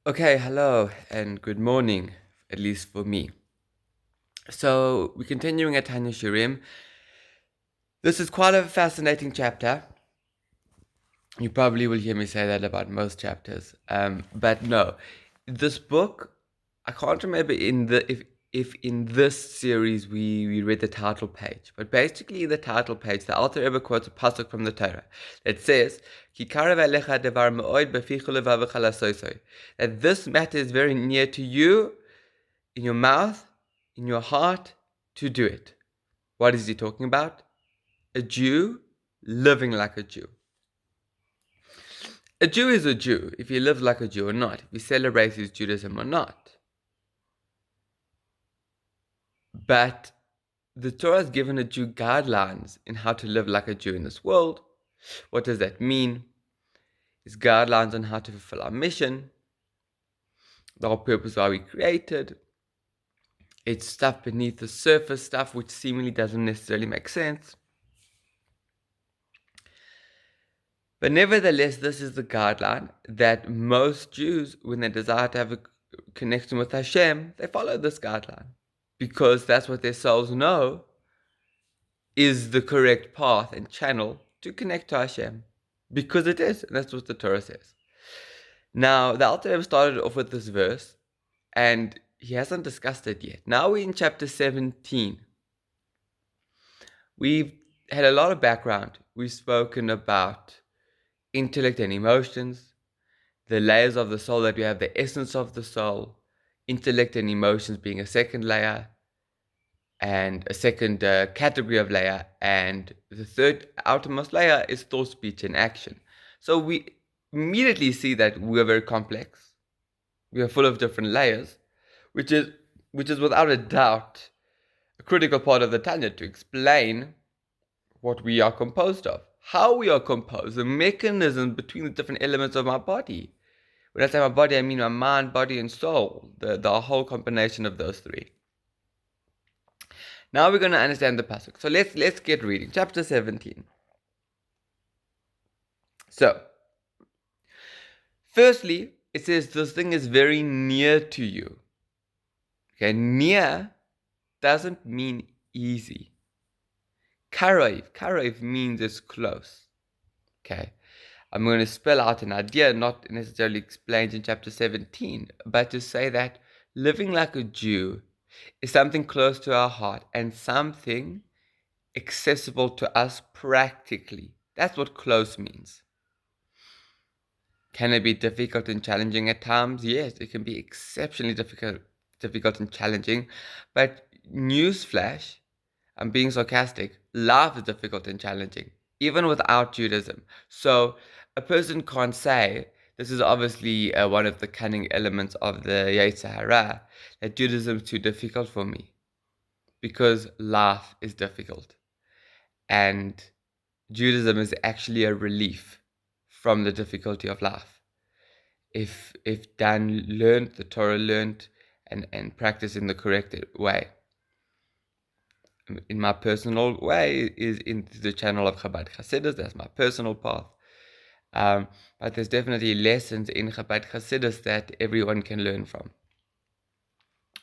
Okay, hello and good morning, at least for me. So, we're continuing at Tanya Shirim. This is quite a fascinating chapter. You probably will hear me say that about most chapters. But no, this book, I can't remember if in this series we read the title page. But basically, the title page, the Alter Rebbe quotes a pasuk from the Torah that says, "Ki karav elecha devar me'od befichu levavecha lasoisoi," that this matter is very near to you, in your mouth, in your heart, to do it. What is he talking about? A Jew living like a Jew. A Jew is a Jew if he lives like a Jew or not, if he celebrates his Judaism or not. But the Torah has given a Jew guidelines in how to live like a Jew in this world. What does that mean? It's guidelines on how to fulfill our mission, the whole purpose why we created. It's stuff beneath the surface, stuff which seemingly doesn't necessarily make sense. But nevertheless, this is the guideline that most Jews, when they desire to have a connection with Hashem, they follow this guideline. Because that's what their souls know is the correct path and channel to connect to Hashem. Because it is, and that's what the Torah says. Now, the Alter Rebbe started off with this verse, and he hasn't discussed it yet. Now we're in chapter 17. We've had a lot of background. We've spoken about intellect and emotions, the layers of the soul that we have, the essence of the soul, intellect and emotions being a second layer, and a second category of layer, and the third outermost layer is thought, speech, and action. So we immediately see that we are very complex. We are full of different layers, which is without a doubt a critical part of the Tanya to explain what we are composed of, how we are composed, the mechanism between the different elements of my body. When I say my body, I mean my mind, body, and soul, the whole combination of those three. Now we're going to understand the pasuk. So let's get reading. Chapter 17. So, firstly, it says this thing is very near to you. Okay, near doesn't mean easy. Karev means it's close. Okay, I'm going to spell out an idea, not necessarily explained in chapter 17, but to say that living like a Jew is something close to our heart and something accessible to us practically. That's what close means. Can it be difficult and challenging at times? Yes, it can be exceptionally difficult and challenging. But newsflash, I'm being sarcastic, life is difficult and challenging, even without Judaism. So a person can't say, this is obviously one of the cunning elements of the Yetzer Hara, that Judaism is too difficult for me, because life is difficult. And Judaism is actually a relief from the difficulty of life. If done, learned, the Torah learned, and practiced in the correct way. In my personal way is in the channel of Chabad Hasidus. That's my personal path. But there's definitely lessons in Chabad Hasidus that everyone can learn from.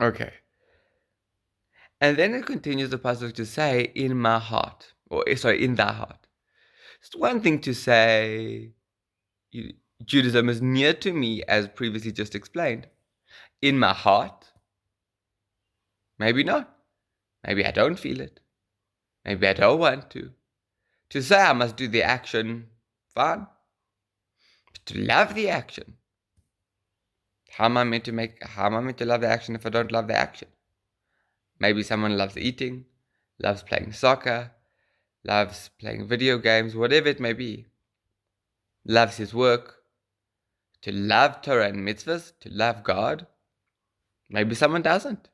Okay. And then it continues the pasuk to say, in my heart, in thy heart. It's one thing to say, Judaism is near to me, as previously just explained. In my heart, maybe not. Maybe I don't feel it. Maybe I don't want to. To say I must do the action, fine. But to love the action, how am I meant to love the action if I don't love the action? Maybe someone loves eating, loves playing soccer, loves playing video games, whatever it may be. Loves his work. To love Torah and mitzvahs, to love God. Maybe someone doesn't.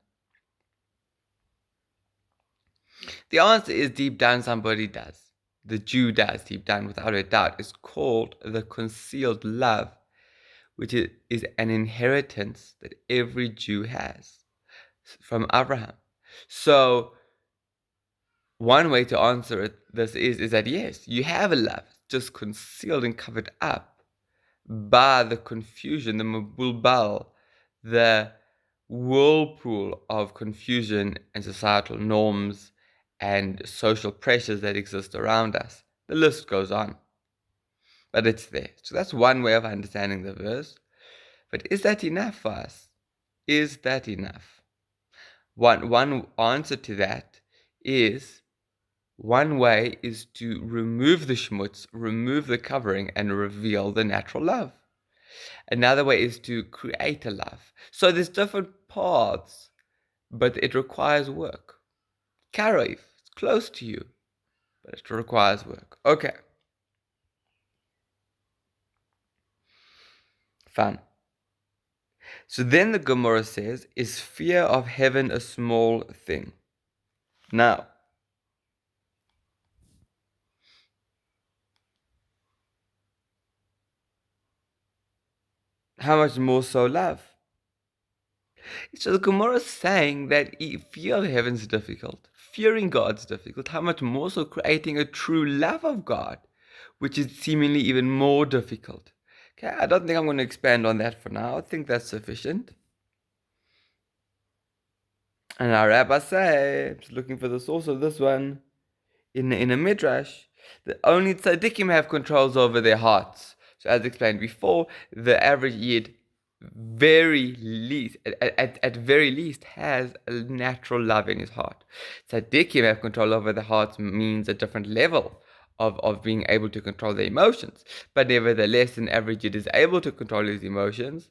The answer is deep down somebody does. The Jew does deep down without a doubt. It's called the concealed love, which is an inheritance that every Jew has from Abraham. So one way to answer this is that yes, you have a love, just concealed and covered up by the confusion, the mabulbal, the whirlpool of confusion and societal norms and social pressures that exist around us. The list goes on, but it's there. So that's one way of understanding the verse. But is that enough for us? Is that enough? One answer to that is, one way is to remove the schmutz, remove the covering, and reveal the natural love. Another way is to create a love. So there's different paths, but it requires work. Karev, it's close to you, but it requires work. Okay. Fun. So then the Gemara says, is fear of heaven a small thing? Now, how much more so love? So the Gemara is saying that fear of heaven is difficult, fearing God is difficult. How much more so creating a true love of God, which is seemingly even more difficult. Okay, I don't think I'm going to expand on that for now. I think that's sufficient. And our rabbis say, I'm just looking for the source of this one, in a midrash, that only tzaddikim have controls over their hearts. So as explained before, the average yid very least, at very least, has a natural love in his heart. Tzaddikim have control over the hearts means a different level of being able to control their emotions. But nevertheless, an average yid is able to control his emotions.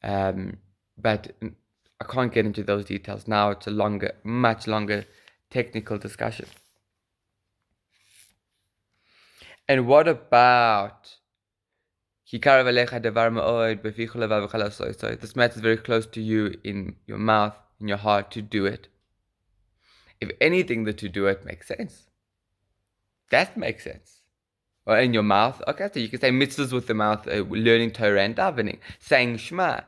But I can't get into those details now. It's a much longer technical discussion. And what about this matters very close to you in your mouth, in your heart, to do it. If anything, the to do it makes sense. That makes sense. Or in your mouth, okay, so you can say mitzvahs with the mouth, learning Torah and davening, saying Shema.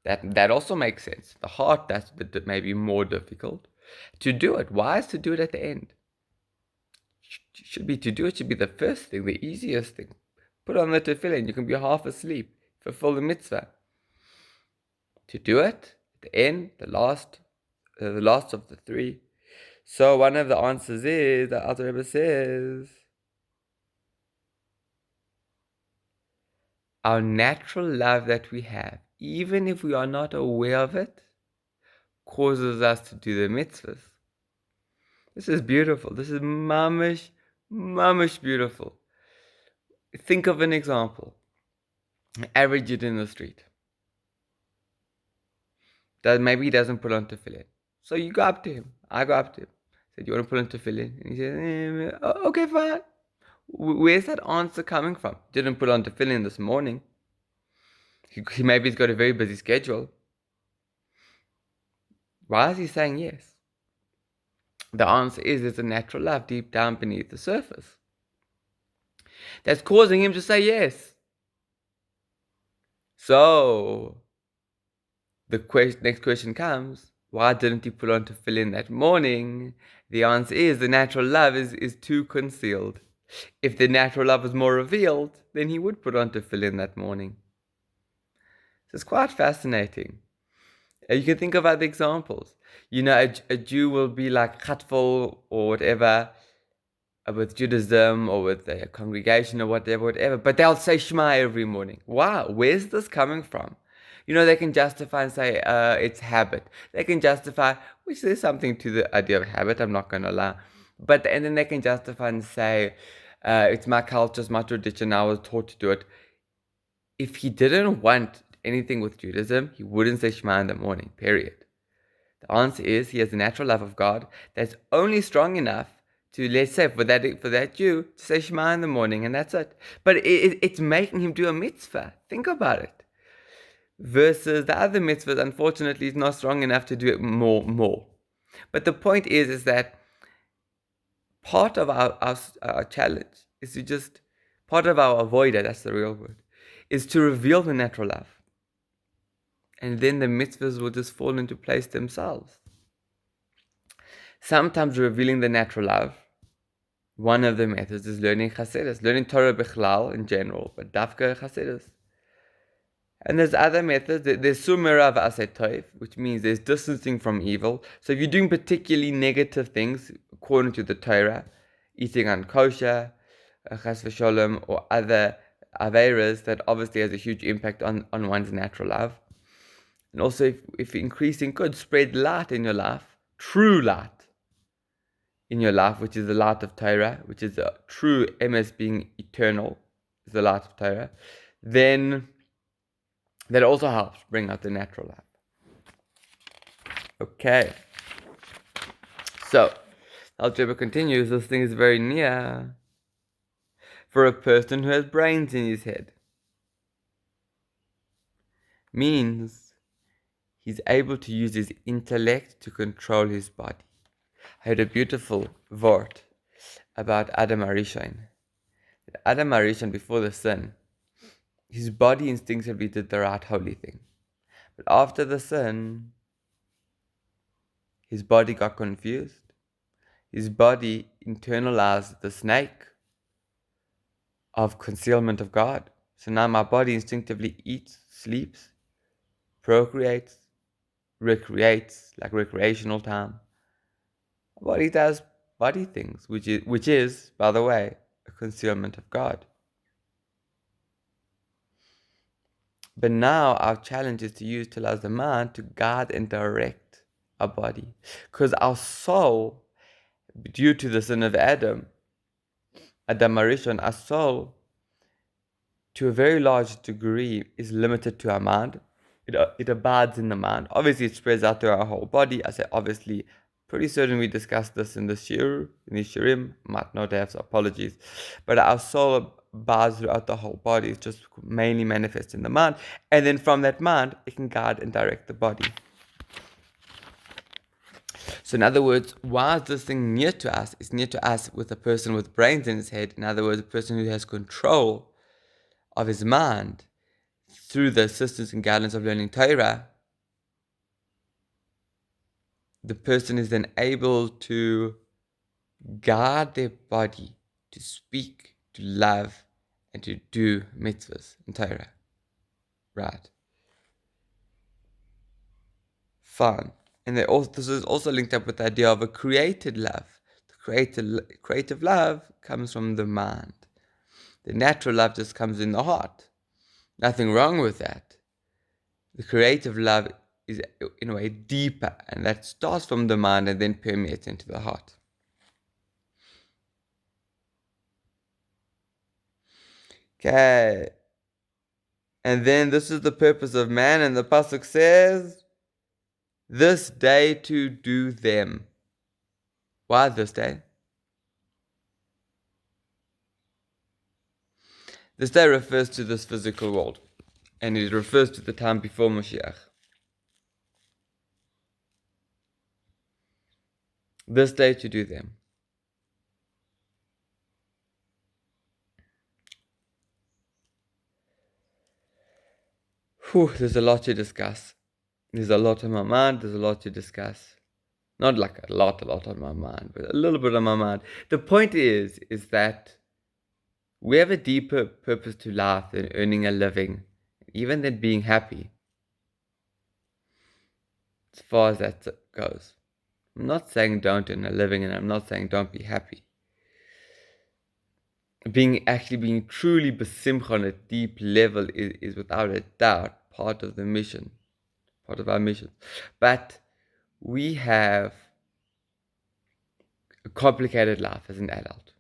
That also makes sense. The heart, that's maybe more difficult. To do it, why is to do it at the end? Should be the first thing, the easiest thing. Put on the tefillin, you can be half asleep, fulfill the mitzvah. To do it, at the end, the last of the three. So one of the answers is, the Alter Rebbe says, our natural love that we have, even if we are not aware of it, causes us to do the mitzvahs. This is beautiful. This is mamish beautiful. Think of an example. An average Yid in the street. That maybe he doesn't put on tefillin. So you go up to him. I go up to him. Said, you want to put on tefillin? And he said, okay, fine. Where's that answer coming from? Didn't put on tefillin this morning. Maybe he's got a very busy schedule. Why is he saying yes? The answer is there's a natural love deep down beneath the surface that's causing him to say yes. So the next question comes, why didn't he put on tefillin that morning? The answer is the natural love is too concealed. If the natural love was more revealed, then he would put on tefillin that morning. So it's quite fascinating. You can think of other examples. You know, a Jew will be like chatful or whatever with Jewdaism or with a congregation or whatever, but they'll say Shema every morning. Wow, where's this coming from? You know, they can justify and say it's habit. They can justify, which there's something to the idea of habit, I'm not going to lie. And then they can justify and say, it's my culture, it's my tradition, I was taught to do it. If he didn't want anything with Judaism, he wouldn't say Shema in the morning, period. The answer is he has a natural love of God that's only strong enough to, let's say, for that Jew, to say Shema in the morning, and that's it. But it's making him do a mitzvah. Think about it. Versus the other mitzvahs, unfortunately, is not strong enough to do it more. But the point is that part of our challenge is to just, part of our avoider, that's the real word, is to reveal the natural love. And then the mitzvahs will just fall into place themselves. Sometimes revealing the natural love One of the methods is learning Chassidus, learning Torah Bichlal in general, but Dafka Chassidus. And there's other methods. There's Sumerav Asetov, which means there's distancing from evil. So if you're doing particularly negative things, according to the Torah, eating unkosher, Chas v'sholem, or other Averas, that obviously has a huge impact on one's natural love. And also, if increasing good, spread light in your life, true light in your life, which is the light of Torah, which is a true MS being eternal, is the light of Torah, then that also helps bring out the natural light. Okay. So, algebra continues. This thing is very near for a person who has brains in his head. Means he's able to use his intellect to control his body. I heard a beautiful word about Adam Arishon. Adam Arishon, before the sin, his body instinctively did the right holy thing. But after the sin, his body got confused. His body internalized the snake of concealment of God. So now my body instinctively eats, sleeps, procreates, recreates, like recreational time. My body does body things, which is, by the way, a concealment of God. But now our challenge is to utilize the mind to guide and direct our body. Because our soul, due to the sin of Adam Arishon, our soul, to a very large degree, is limited to our mind. It abides in the mind. Obviously, it spreads out through our whole body. I say obviously, pretty certain we discussed this in the Shir, in the Shirim. Might not have, so apologies. But our soul abides throughout the whole body. It's just mainly manifests in the mind. And then from that mind, it can guide and direct the body. So in other words, why is this thing near to us? It's near to us with a person with brains in his head. In other words, a person who has control of his mind through the assistance and guidance of learning Torah. The person is then able to guide their body to speak, to love, and to do mitzvahs in Torah. Right. Fun. And this is also linked up with the idea of a created love. The creative love comes from the mind. The natural love just comes in the heart. Nothing wrong with that. The creative love is, in a way, deeper, and that starts from the mind and then permeates into the heart. Okay. And then this is the purpose of man, and the pasuk says, this day to do them. Why this day? This day refers to this physical world, and it refers to the time before Mashiach. This day to do them. There's a lot to discuss. There's a lot on my mind, there's a lot to discuss. Not like a lot on my mind, but a little bit on my mind. The point is that we have a deeper purpose to life than earning a living, even than being happy. As far as that goes. I'm not saying don't earn a living, and I'm not saying don't be happy. Being truly besimcha on a deep level is without a doubt part of the mission, part of our mission. But we have a complicated life as an adult.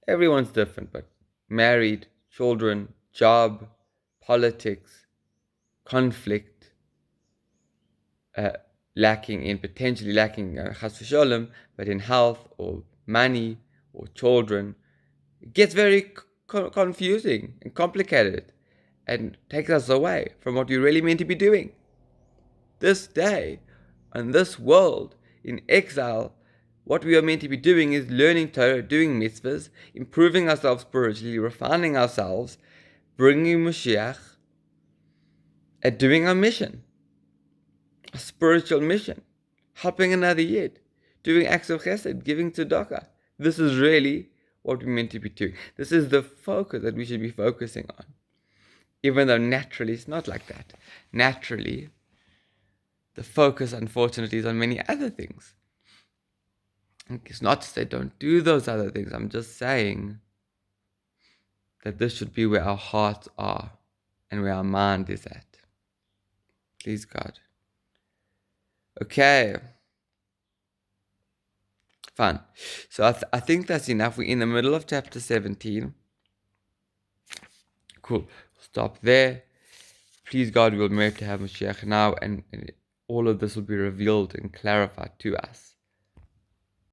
Everyone's different, but married, children, job, politics, conflict, potentially lacking chas v'sholem, but in health or money or children, it gets very confusing and complicated and takes us away from what we're really meant to be doing. This day, in this world, in exile, what we are meant to be doing is learning Torah, doing mitzvahs, improving ourselves spiritually, refining ourselves, bringing Mashiach, and doing our mission, a spiritual mission, helping another yid, doing acts of chesed, giving tzedakah, This is really what we're meant to be doing. This is the focus that we should be focusing on. Even though naturally it's not like that. Naturally, the focus, unfortunately, is on many other things. It's not to say don't do those other things. I'm just saying that this should be where our hearts are and where our mind is at. Please God. Okay. Fine. So I think that's enough. We're in the middle of chapter 17. Cool. Stop there. Please God, we'll merit to have Mashiach now, and all of this will be revealed and clarified to us.